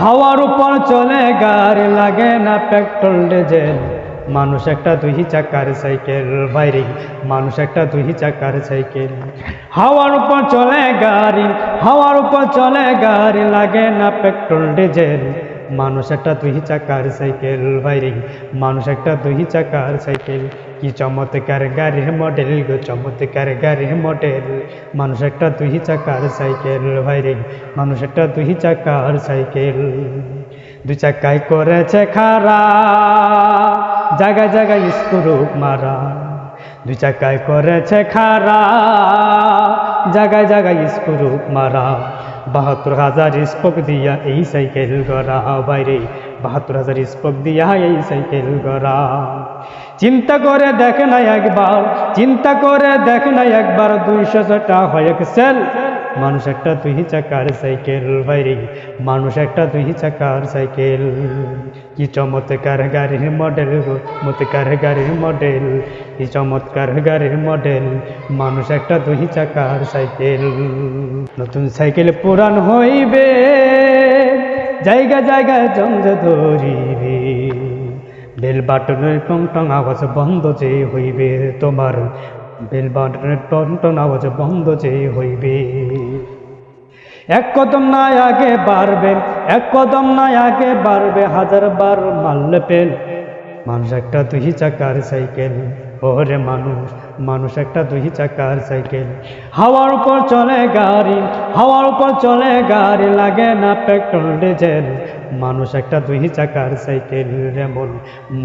হাওয়ার উপর চলে গাড়ি, লাগে না পেট্রোল ডিজেল। মানুষ একটা দুই চাকার সাইকেল, বাইরে মানুষ একটা দুই চাকার সাইকেল। হাওয়ার উপর চলে গাড়ি, হাওয়ার উপর চলে গাড়ি, লাগে না পেট্রোল ডিজেল। মানুষ একটা দুই চাকার সাইকেল, বাইরে মানুষ একটা দুই চাকার সাইকেল। কি চমৎকার গাড়ির মডেল গো, চমৎকার গাড়ির মডেল। মানুষ একটা দুই চাকার সাইকেল, বাইরে মানুষ একটা দুই চাকার সাইকেল। দুই চাকায় করেছে খাড়া, জায়গায় জায়গায় স্ক্রু মারা। দুই চাকায় করেছে খাড়া, জায়গায় জায়গায় স্ক্রু মারা। ৭২,০০০ স্পোক দিয়া এই সাইকেল গড়া, বাইরে ৭২,০০০ স্পোক দিয়া এই সাইকেল গড়া। চিন্তা করে দেখ না একবার, চিন্তা করে দেখ না একবার, ২০০টা হয় সেল। মানুষ একটা দুই চাকার সাইকেল, বাইরে মানুষ একটা দুই চাকার সাইকেল। কি চমৎকার গাড়ির মডেল গো, চমৎকার গাড়ির মডেল। কি চমৎকার গাড়ির মডেল, মানুষ একটা দুই চাকার সাইকেল। নতুন সাইকেল পুরান হইবে, জায়গা জায়গায় জমজ ধরিবে। বেল বাটনের টং টং আওয়াজ বন্ধ যে হইবে, তোমার বেল বাটনের টন টন আওয়াজ বন্ধ যে হইবে। এক কদম না আগে বাড়বে, এক কদম না আগে বাড়বে, ১০০০ বার মারলে পেল। মানুষ একটা দুই চাকার সাইকেল, ওরে মানুষ, মানুষ একটা দুই চাকার সাইকেল। হাওয়ার উপর চলে গাড়ি, হাওয়ার উপর চলে গাড়ি, লাগে না পেট্রোল ডিজেল। মানুষ একটা দুই চাকার সাইকেল, যেমন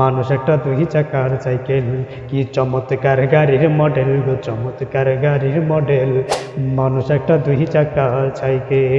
মানুষ একটা দুই চাকার সাইকেল। কি চমৎকার গাড়ির মডেল গো, চমৎকার গাড়ির মডেল। মানুষ একটা দুই চাকার সাইকেল।